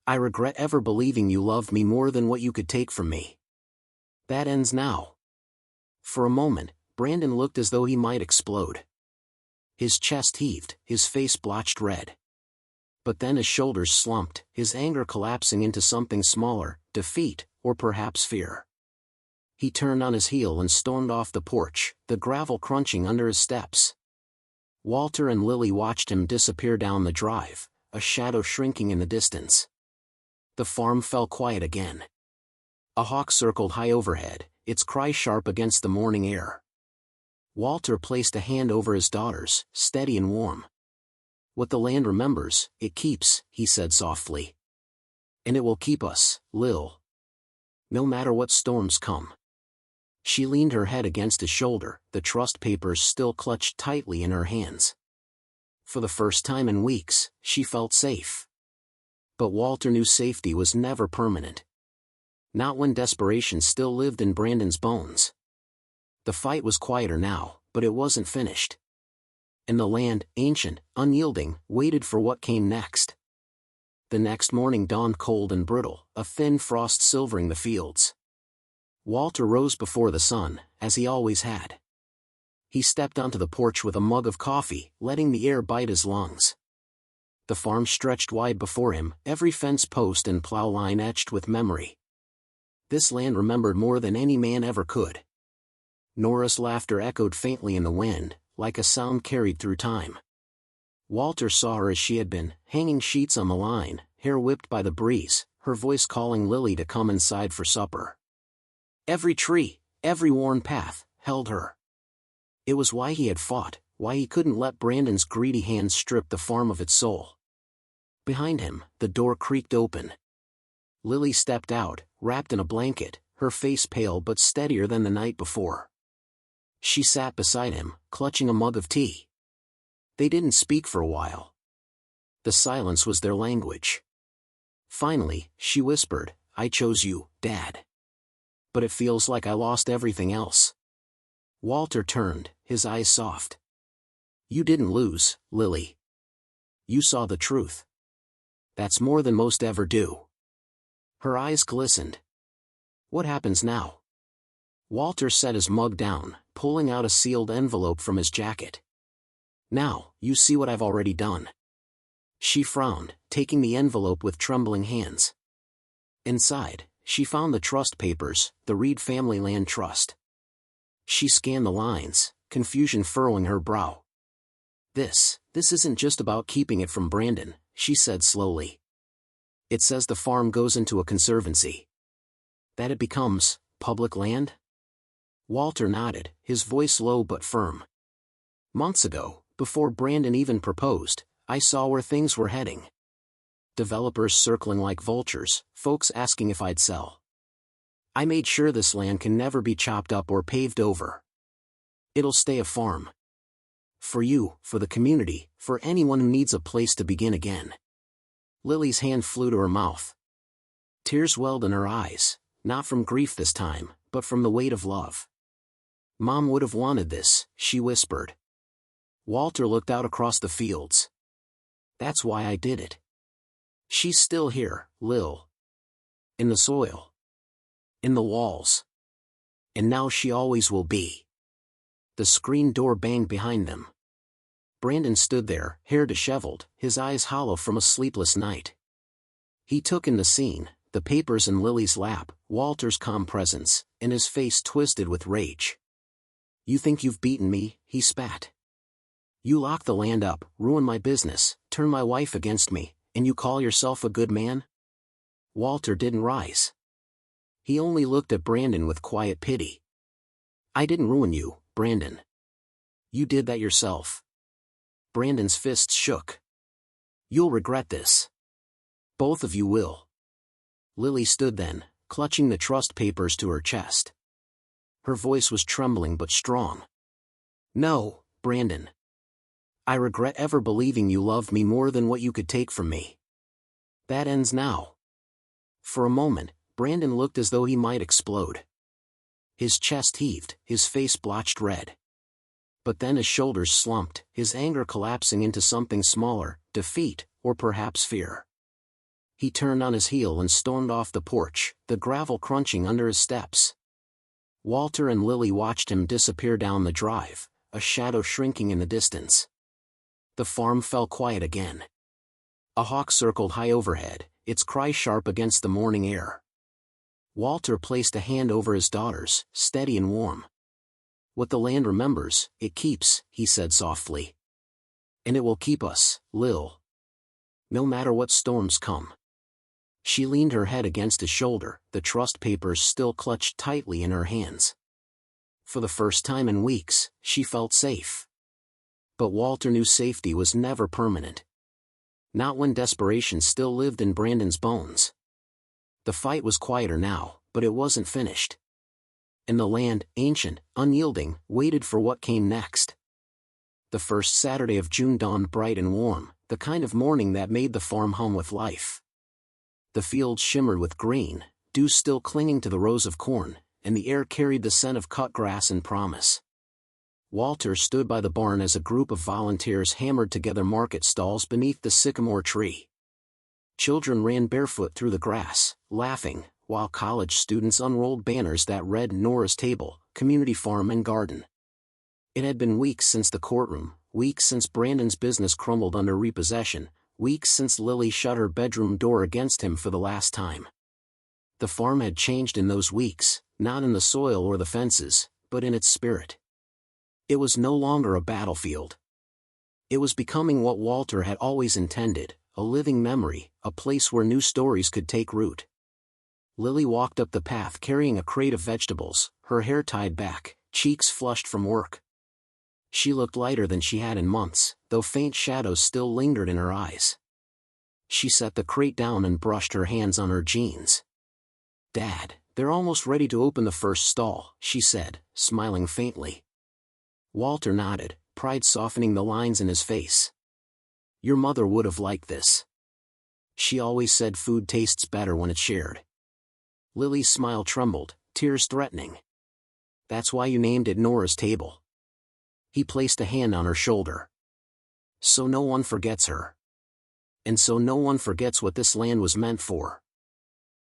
S1: I regret ever believing you loved me more than what you could take from me. That ends now." For a moment, Brandon looked as though he might explode. His chest heaved, his face blotched red. But then his shoulders slumped, his anger collapsing into something smaller, defeat, or perhaps fear. He turned on his heel and stormed off the porch, the gravel crunching under his steps. Walter and Lily watched him disappear down the drive, a shadow shrinking in the distance. The farm fell quiet again. A hawk circled high overhead, its cry sharp against the morning air. Walter placed a hand over his daughter's, steady and warm. "What the land remembers, it keeps," he said softly. "And it will keep us, Lil. No matter what storms come." She leaned her head against his shoulder, the trust papers still clutched tightly in her hands. For the first time in weeks, she felt safe. But Walter knew safety was never permanent. Not when desperation still lived in Brandon's bones. The fight was quieter now, but it wasn't finished. And the land, ancient, unyielding, waited for what came next. The next morning dawned cold and brittle, a thin frost silvering the fields. Walter rose before the sun, as he always had. He stepped onto the porch with a mug of coffee, letting the air bite his lungs. The farm stretched wide before him, every fence post and plow line etched with memory. This land remembered more than any man ever could. Nora's laughter echoed faintly in the wind, like a sound carried through time. Walter saw her as she had been, hanging sheets on the line, hair whipped by the breeze, her voice calling Lily to come inside for supper. Every tree, every worn path, held her. It was why he had fought, why he couldn't let Brandon's greedy hands strip the farm of its soul. Behind him, the door creaked open. Lily stepped out, wrapped in a blanket, her face pale but steadier than the night before. She sat beside him, clutching a mug of tea. They didn't speak for a while. The silence was their language. Finally, she whispered, "I chose you, Dad. But it feels like I lost everything else." Walter turned, his eyes soft. "You didn't lose, Lily. You saw the truth. That's more than most ever do." Her eyes glistened. "What happens now?" Walter set his mug down, pulling out a sealed envelope from his jacket. "Now, you see what I've already done." She frowned, taking the envelope with trembling hands. Inside, she found the trust papers, the Reed Family Land Trust. She scanned the lines, confusion furrowing her brow. This isn't just about keeping it from Brandon," she said slowly. "It says the farm goes into a conservancy. That it becomes public land?" Walter nodded, his voice low but firm. "Months ago, before Brandon even proposed, I saw where things were heading. Developers circling like vultures, folks asking if I'd sell. I made sure this land can never be chopped up or paved over. It'll stay a farm. For you, for the community, for anyone who needs a place to begin again." Lily's hand flew to her mouth. Tears welled in her eyes, not from grief this time, but from the weight of love. "Mom would have wanted this," she whispered. Walter looked out across the fields. "That's why I did it. She's still here, Lil. In the soil. In the walls. And now she always will be." The screen door banged behind them. Brandon stood there, hair disheveled, his eyes hollow from a sleepless night. He took in the scene, the papers in Lily's lap, Walter's calm presence, and his face twisted with rage. "You think you've beaten me?" he spat. "You lock the land up, ruin my business, turn my wife against me, and you call yourself a good man?" Walter didn't rise. He only looked at Brandon with quiet pity. "I didn't ruin you, Brandon. You did that yourself." Brandon's fists shook. "You'll regret this. Both of you will." Lily stood then, clutching the trust papers to her chest. Her voice was trembling but strong. "No, Brandon. I regret ever believing you loved me more than what you could take from me. That ends now." For a moment, Brandon looked as though he might explode. His chest heaved, his face blotched red. But then his shoulders slumped, his anger collapsing into something smaller, defeat, or perhaps fear. He turned on his heel and stormed off the porch, the gravel crunching under his steps. Walter and Lily watched him disappear down the drive, a shadow shrinking in the distance. The farm fell quiet again. A hawk circled high overhead, its cry sharp against the morning air. Walter placed a hand over his daughter's, steady and warm. "What the land remembers, it keeps," he said softly. "And it will keep us, Lil. No matter what storms come." She leaned her head against his shoulder, the trust papers still clutched tightly in her hands. For the first time in weeks, she felt safe. But Walter knew safety was never permanent. Not when desperation still lived in Brandon's bones. The fight was quieter now, but it wasn't finished. And the land, ancient, unyielding, waited for what came next. The first Saturday of June dawned bright and warm, the kind of morning that made the farm hum with life. The fields shimmered with green, dew still clinging to the rows of corn, and the air carried the scent of cut grass and promise. Walter stood by the barn as a group of volunteers hammered together market stalls beneath the sycamore tree. Children ran barefoot through the grass, laughing, while college students unrolled banners that read "Nora's Table, Community Farm and Garden." It had been weeks since the courtroom, weeks since Brandon's business crumbled under repossession, weeks since Lily shut her bedroom door against him for the last time. The farm had changed in those weeks, not in the soil or the fences, but in its spirit. It was no longer a battlefield. It was becoming what Walter had always intended, a living memory, a place where new stories could take root. Lily walked up the path carrying a crate of vegetables, her hair tied back, cheeks flushed from work. She looked lighter than she had in months, though faint shadows still lingered in her eyes. She set the crate down and brushed her hands on her jeans. "Dad, they're almost ready to open the first stall," she said, smiling faintly. Walter nodded, pride softening the lines in his face. "Your mother would have liked this. She always said food tastes better when it's shared." Lily's smile trembled, tears threatening. "That's why you named it Nora's Table." He placed a hand on her shoulder. "So no one forgets her. And so no one forgets what this land was meant for."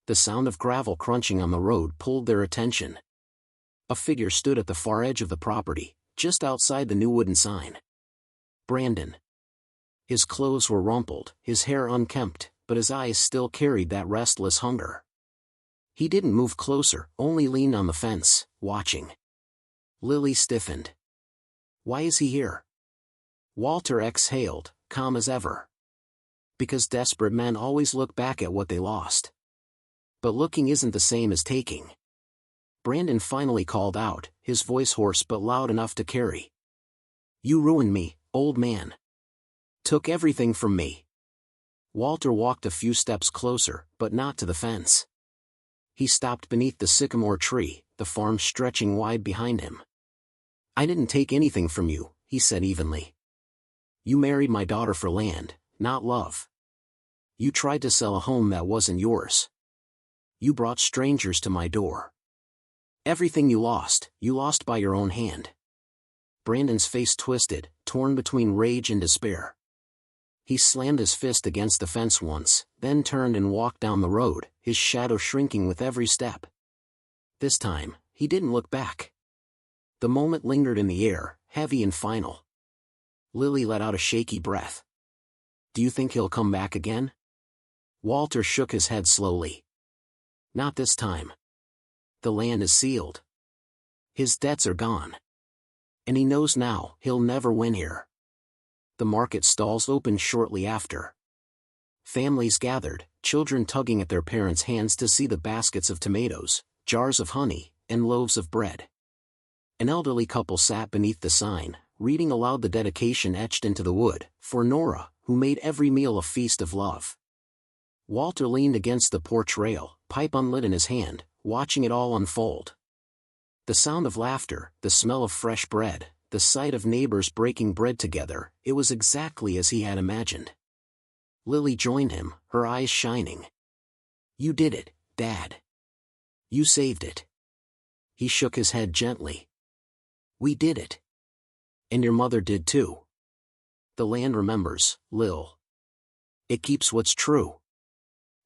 S1: The sound of gravel crunching on the road pulled their attention. A figure stood at the far edge of the property, just outside the new wooden sign. Brandon. His clothes were rumpled, his hair unkempt, but his eyes still carried that restless hunger. He didn't move closer, only leaned on the fence, watching. Lily stiffened. "Why is he here?" Walter exhaled, calm as ever. "Because desperate men always look back at what they lost. But looking isn't the same as taking." Brandon finally called out, his voice hoarse but loud enough to carry. "You ruined me, old man. Took everything from me." Walter walked a few steps closer, but not to the fence. He stopped beneath the sycamore tree, the farm stretching wide behind him. "I didn't take anything from you," he said evenly. "You married my daughter for land, not love. You tried to sell a home that wasn't yours. You brought strangers to my door. Everything you lost by your own hand." Brandon's face twisted, torn between rage and despair. He slammed his fist against the fence once, then turned and walked down the road, his shadow shrinking with every step. This time, he didn't look back. The moment lingered in the air, heavy and final. Lily let out a shaky breath. "Do you think he'll come back again?" Walter shook his head slowly. Not this time. The land is sealed. His debts are gone. And he knows now he'll never win here. The market stalls opened shortly after. Families gathered, children tugging at their parents' hands to see the baskets of tomatoes, jars of honey, and loaves of bread. An elderly couple sat beneath the sign, reading aloud the dedication etched into the wood, for Nora, who made every meal a feast of love. Walter leaned against the porch rail, pipe unlit in his hand, watching it all unfold. The sound of laughter, the smell of fresh bread, the sight of neighbors breaking bread together, it was exactly as he had imagined. Lily joined him, her eyes shining. "You did it, Dad. You saved it." He shook his head gently. "We did it. And your mother did too. The land remembers, Lil. It keeps what's true."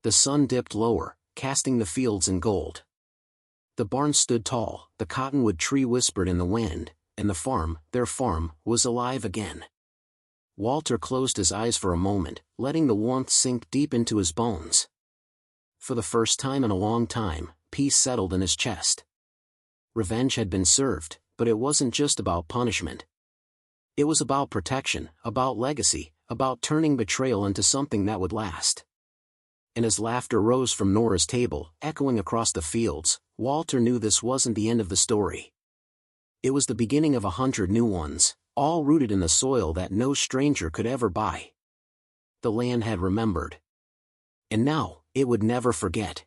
S1: The sun dipped lower, casting the fields in gold. The barn stood tall, the cottonwood tree whispered in the wind, and the farm, their farm, was alive again. Walter closed his eyes for a moment, letting the warmth sink deep into his bones. For the first time in a long time, peace settled in his chest. Revenge had been served, but it wasn't just about punishment. It was about protection, about legacy, about turning betrayal into something that would last. And as laughter rose from Nora's table, echoing across the fields, Walter knew this wasn't the end of the story. It was the beginning of 100 new ones, all rooted in the soil that no stranger could ever buy. The land had remembered. And now, it would never forget.